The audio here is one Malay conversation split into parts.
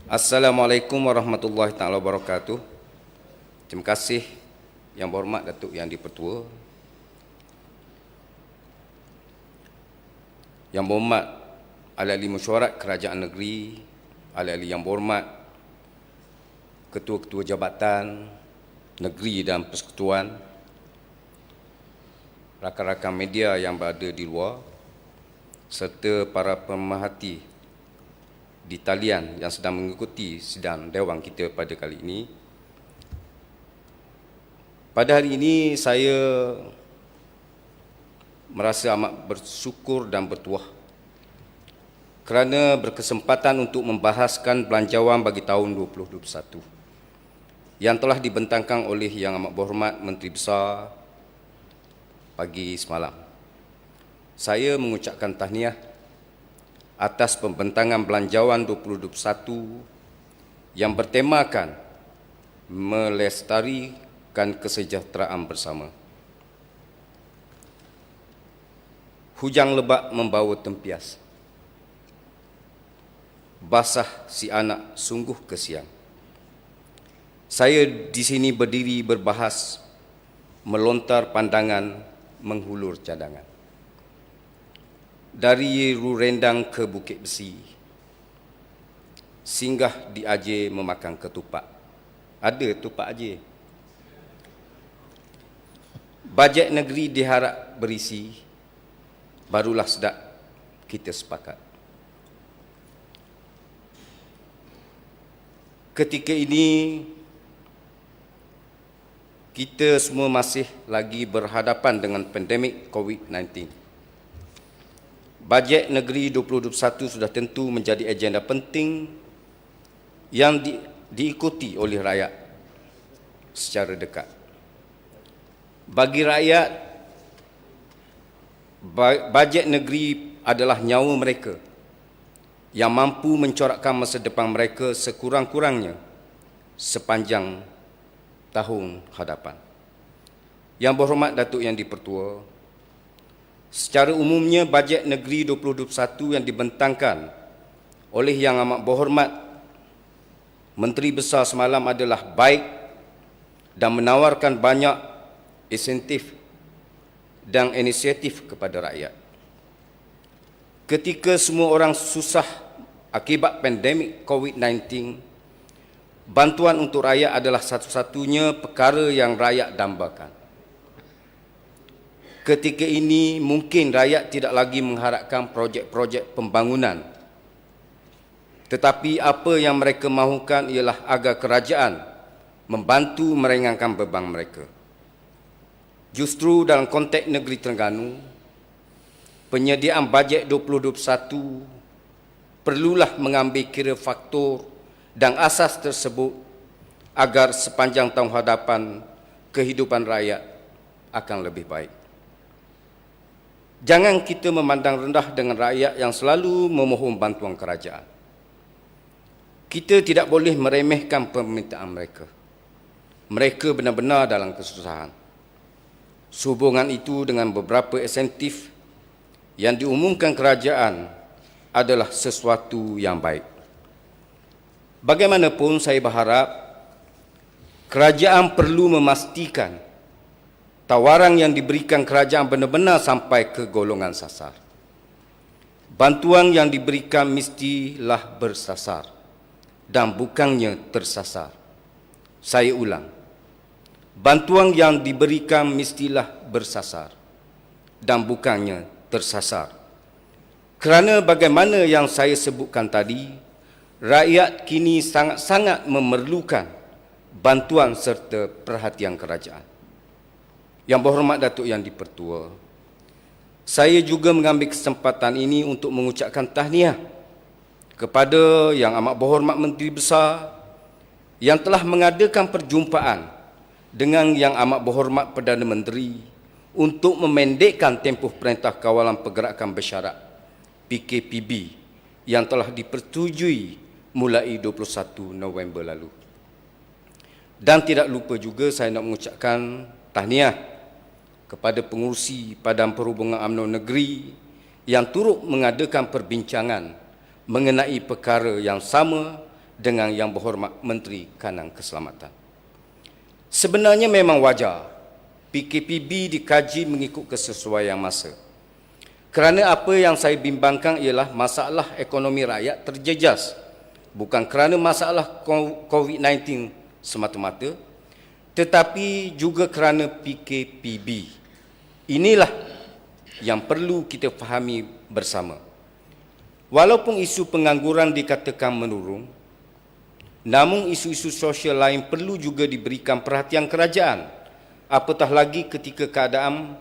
Assalamualaikum warahmatullahi taala wabarakatuh. Terima kasih Yang Berhormat Datuk Yang di-Pertua, Yang Berhormat Ahli-Ahli Mesyuarat Kerajaan Negeri, Ahli-Ahli Yang Berhormat Ketua-Ketua Jabatan Negeri dan Persekutuan, rakan-rakan media yang berada di luar, serta para pemerhati di talian yang sedang mengikuti sidang Dewan kita pada kali ini. Pada hari ini saya merasa amat bersyukur dan bertuah kerana berkesempatan untuk membahaskan belanjawan bagi tahun 2021 yang telah dibentangkan oleh Yang Amat Berhormat Menteri Besar pagi semalam. Saya mengucapkan tahniah atas pembentangan belanjawan 2021 yang bertemakan melestarikan kesejahteraan bersama. Hujang lebat membawa tempias, basah si anak sungguh kesian. Saya di sini berdiri berbahas, melontar pandangan, menghulur cadangan. Dari Rurendang ke Bukit Besi, singgah di Aceh memakan ketupat. Ada tupat Aceh. Bajet negeri diharap berisi, barulah sedap kita sepakat. Ketika ini, kita semua masih lagi berhadapan dengan pandemik COVID-19. Bajet negeri 2021 sudah tentu menjadi agenda penting yang diikuti oleh rakyat secara dekat. Bagi rakyat, bajet negeri adalah nyawa mereka yang mampu mencorakkan masa depan mereka sekurang-kurangnya sepanjang tahun hadapan. Yang Berhormat Datuk Yang di-Pertua, secara umumnya bajet negeri 2021 yang dibentangkan oleh Yang Amat Berhormat Menteri Besar semalam adalah baik dan menawarkan banyak insentif dan inisiatif kepada rakyat. Ketika semua orang susah akibat pandemik COVID-19, bantuan untuk rakyat adalah satu-satunya perkara yang rakyat dambakan. Ketika ini mungkin rakyat tidak lagi mengharapkan projek-projek pembangunan, tetapi apa yang mereka mahukan ialah agar kerajaan membantu meringankan beban mereka. Justru dalam konteks negeri Terengganu, penyediaan bajet 2021 perlulah mengambil kira faktor dan asas tersebut agar sepanjang tahun hadapan kehidupan rakyat akan lebih baik. Jangan kita memandang rendah dengan rakyat yang selalu memohon bantuan kerajaan. Kita tidak boleh meremehkan permintaan mereka. Mereka benar-benar dalam kesusahan. Sehubungan itu dengan beberapa insentif yang diumumkan kerajaan adalah sesuatu yang baik. Bagaimanapun saya berharap kerajaan perlu memastikan tawaran yang diberikan kerajaan benar-benar sampai ke golongan sasar. Bantuan yang diberikan mestilah bersasar dan bukannya tersasar. Saya ulang, bantuan yang diberikan mestilah bersasar dan bukannya tersasar. Kerana bagaimana yang saya sebutkan tadi, rakyat kini sangat-sangat memerlukan bantuan serta perhatian kerajaan. Yang Berhormat Datuk Yang di-Pertua, saya juga mengambil kesempatan ini untuk mengucapkan tahniah kepada Yang Amat Berhormat Menteri Besar yang telah mengadakan perjumpaan dengan Yang Amat Berhormat Perdana Menteri untuk memendekkan tempoh Perintah Kawalan Pergerakan Bersyarat PKPB yang telah dipersetujui mulai 21 November lalu. Dan tidak lupa juga saya nak mengucapkan tahniah kepada pengurusi Badan Perhubungan UMNO Negeri yang turut mengadakan perbincangan mengenai perkara yang sama dengan Yang Berhormat Menteri Kanan Keselamatan. Sebenarnya memang wajar PKPB dikaji mengikut kesesuaian masa. Kerana apa yang saya bimbangkan ialah masalah ekonomi rakyat terjejas, bukan kerana masalah COVID-19 semata-mata, tetapi juga kerana PKPB. Inilah yang perlu kita fahami bersama. Walaupun isu pengangguran dikatakan menurun, namun isu-isu sosial lain perlu juga diberikan perhatian kerajaan, apatah lagi ketika keadaan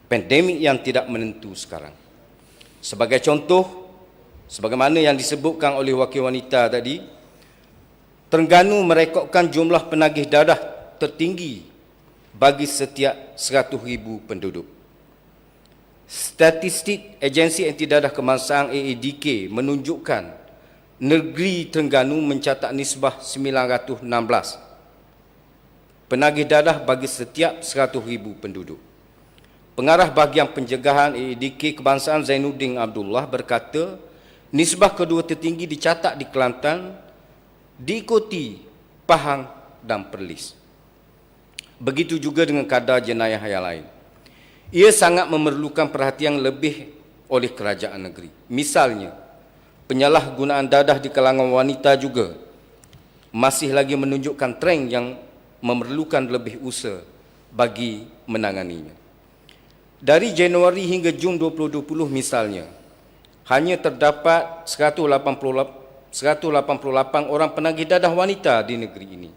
pandemik yang tidak menentu sekarang. Sebagai contoh, sebagaimana yang disebutkan oleh wakil wanita tadi, Terengganu merekodkan jumlah penagih dadah tertinggi bagi setiap 100,000 penduduk. Statistik Agensi Anti Dadah Kebangsaan AADK menunjukkan negeri Terengganu mencatat nisbah 916 penagih dadah bagi setiap 100,000 penduduk. Pengarah Bahagian Pencegahan AADK Kebangsaan Zainuddin Abdullah berkata, nisbah kedua tertinggi dicatat di Kelantan, diikuti Pahang dan Perlis. Begitu juga dengan kadar jenayah yang lain. Ia sangat memerlukan perhatian lebih oleh kerajaan negeri. Misalnya, penyalahgunaan dadah di kalangan wanita juga masih lagi menunjukkan trend yang memerlukan lebih usaha bagi menanganinya. Dari Januari hingga Jun 2020 misalnya, hanya terdapat 188 orang penagih dadah wanita di negeri ini.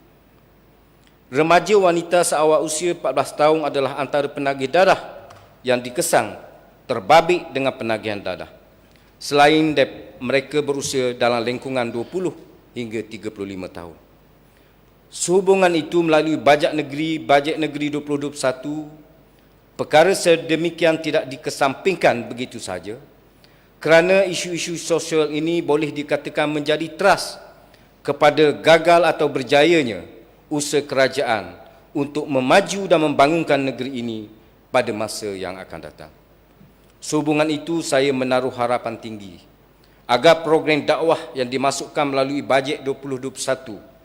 Remaja wanita seawal usia 14 tahun adalah antara penagih dadah yang dikesan terbabit dengan penagihan dadah. Selain mereka berusia dalam lingkungan 20 hingga 35 tahun. Sehubungan itu melalui Bajet Negeri 2021, perkara sedemikian tidak dikesampingkan begitu saja kerana isu-isu sosial ini boleh dikatakan menjadi teras kepada gagal atau berjayanya usaha kerajaan untuk memaju dan membangunkan negeri ini pada masa yang akan datang. Sehubungan itu, saya menaruh harapan tinggi agar program dakwah yang dimasukkan melalui Bajet 2021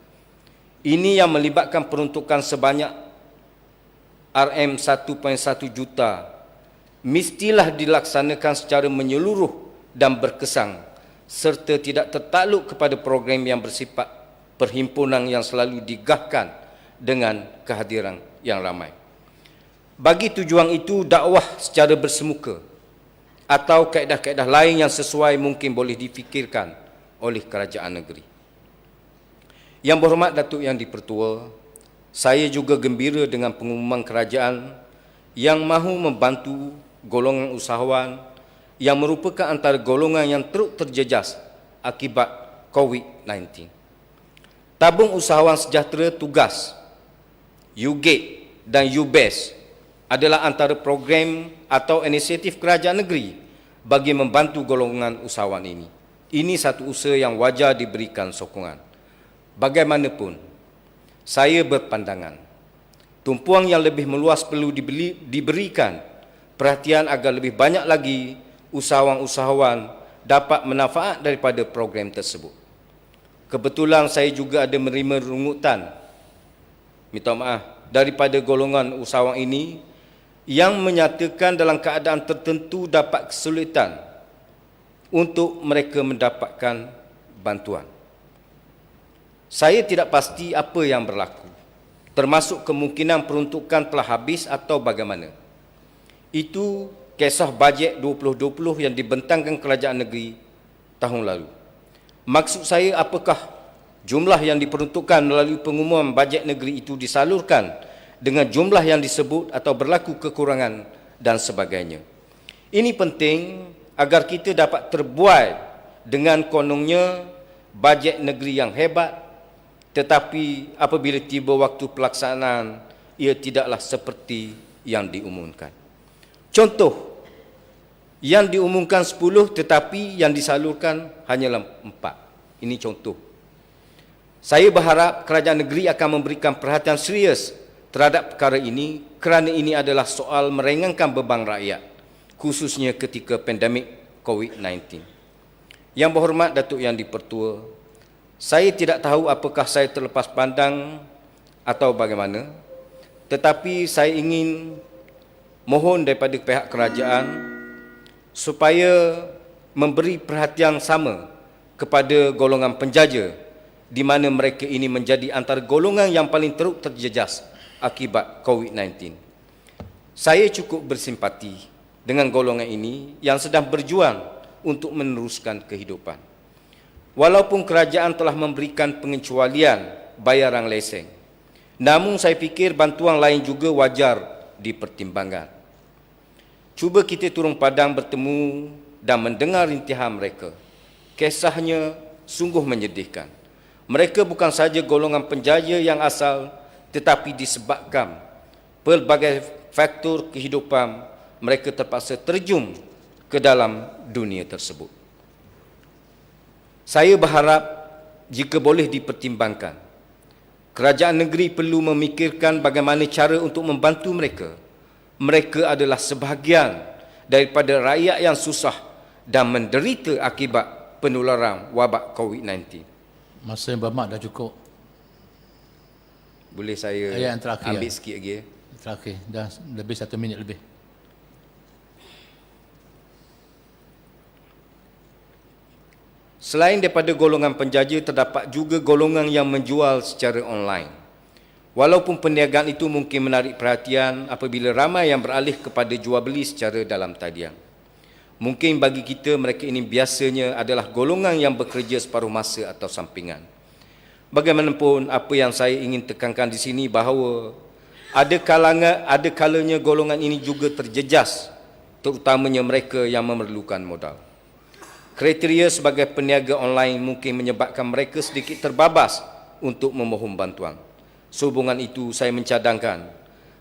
ini yang melibatkan peruntukan sebanyak RM1.1 juta mestilah dilaksanakan secara menyeluruh dan berkesan serta tidak tertakluk kepada program yang bersifat perhimpunan yang selalu digahkan dengan kehadiran yang ramai. Bagi tujuan itu, dakwah secara bersemuka atau kaedah-kaedah lain yang sesuai mungkin boleh difikirkan oleh kerajaan negeri. Yang Berhormat Datuk Yang di-Pertua, saya juga gembira dengan pengumuman kerajaan yang mahu membantu golongan usahawan yang merupakan antara golongan yang teruk terjejas akibat COVID-19. Tabung Usahawan Sejahtera Tugas, UGATE dan UBES adalah antara program atau inisiatif kerajaan negeri bagi membantu golongan usahawan ini. Ini satu usaha yang wajar diberikan sokongan. Bagaimanapun, saya berpandangan tumpuan yang lebih meluas perlu diberikan perhatian agar lebih banyak lagi usahawan-usahawan dapat manfaat daripada program tersebut. Kebetulan saya juga ada menerima rungutan, daripada golongan usahawan ini yang menyatakan dalam keadaan tertentu dapat kesulitan untuk mereka mendapatkan bantuan. Saya tidak pasti apa yang berlaku, termasuk kemungkinan peruntukan telah habis atau bagaimana. Itu kisah Bajet 2020 yang dibentangkan kerajaan negeri tahun lalu. Maksud saya, apakah jumlah yang diperuntukkan melalui pengumuman bajet negeri itu disalurkan dengan jumlah yang disebut atau berlaku kekurangan dan sebagainya. Ini penting agar kita dapat terbuai dengan kononnya bajet negeri yang hebat, tetapi apabila tiba waktu pelaksanaan, ia tidaklah seperti yang diumumkan. Contoh, yang diumumkan 10 tetapi yang disalurkan hanyalah 4. Ini contoh. Saya berharap kerajaan negeri akan memberikan perhatian serius terhadap perkara ini kerana ini adalah soal meringankan beban rakyat, khususnya ketika pandemik COVID-19. Yang Berhormat Datuk Yang di-Pertua, Saya tidak tahu apakah saya terlepas pandang atau bagaimana, tetapi saya ingin mohon daripada pihak kerajaan supaya memberi perhatian sama kepada golongan penjaja di mana mereka ini menjadi antara golongan yang paling teruk terjejas akibat COVID-19. Saya cukup bersimpati dengan golongan ini yang sedang berjuang untuk meneruskan kehidupan. Walaupun kerajaan telah memberikan pengecualian bayaran lesen, namun saya fikir bantuan lain juga wajar dipertimbangkan. Cuba kita turun padang bertemu dan mendengar rintihan mereka. Kisahnya sungguh menyedihkan. Mereka bukan sahaja golongan penjaya yang asal, tetapi disebabkan pelbagai faktor kehidupan, mereka terpaksa terjun ke dalam dunia tersebut. Saya berharap jika boleh dipertimbangkan, kerajaan negeri perlu memikirkan bagaimana cara untuk membantu mereka. Mereka adalah sebahagian daripada rakyat yang susah dan menderita akibat penularan wabak COVID-19. Masa yang bermak dah cukup. Boleh saya Ayat yang terakhir, ambil ya. sikit lagi? Terakhir, dah lebih 1 minit lebih. Selain daripada golongan penjaja, terdapat juga golongan yang menjual secara online. Walaupun perniagaan itu mungkin menarik perhatian apabila ramai yang beralih kepada jual beli secara dalam talian. Mungkin bagi kita mereka ini biasanya adalah golongan yang bekerja separuh masa atau sampingan. Bagaimanapun, apa yang saya ingin tekankan di sini bahawa ada kalanya golongan ini juga terjejas, terutamanya mereka yang memerlukan modal. Kriteria sebagai peniaga online mungkin menyebabkan mereka sedikit terbabas untuk memohon bantuan. Sehubungan itu, saya mencadangkan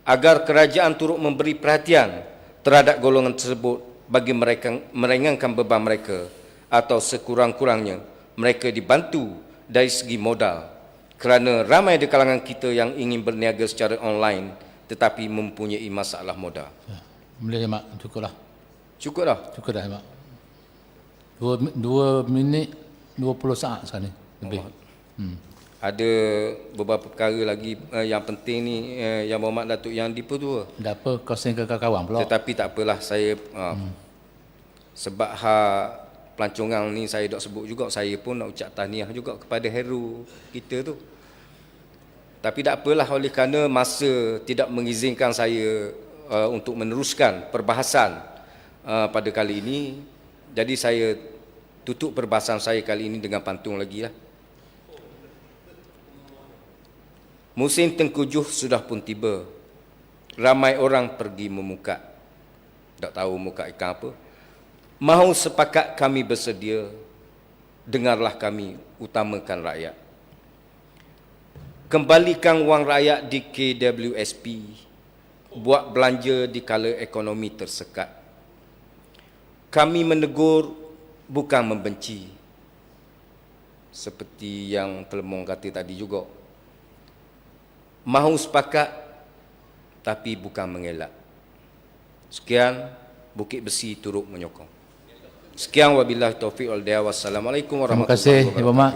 agar kerajaan turut memberi perhatian terhadap golongan tersebut bagi mereka meringankan beban mereka, atau sekurang-kurangnya mereka dibantu dari segi modal, kerana ramai di kalangan kita yang ingin berniaga secara online tetapi mempunyai masalah modal. Boleh, Mak? Cukuplah. Cukup dah? Cukup dah, Mak. 2 minit 20 saat sekarang ni. Lebih. Ada beberapa perkara lagi yang penting ni, Yang Berhormat Datuk Yang Dipertua. Dah apa, kau sing ke kawan pula. Tetapi tak apalah, saya sebab pelancongan ni saya dok sebut juga, saya pun nak ucap tahniah juga kepada Heru kita tu. Tapi tak apalah, oleh kerana masa tidak mengizinkan saya untuk meneruskan perbahasan pada kali ini, jadi saya tutup perbahasan saya kali ini dengan pantun lagi lah. Musim tengkujuh sudah pun tiba. Ramai orang pergi memukat. Tak tahu muka ikan apa. Mahu sepakat kami bersedia. Dengarlah kami, utamakan rakyat. Kembalikan wang rakyat di KWSP. Buat belanja di kala ekonomi tersekat. Kami menegur, bukan membenci. Seperti yang Telemong kata tadi juga. Mahu sepakat, tapi bukan mengelak. Sekian, Bukit Besi turut menyokong. Sekian, wabillahi taufiq wal hidayah. Wassalamualaikum warahmatullahi wabarakatuh. Terima kasih, Ibu Mak.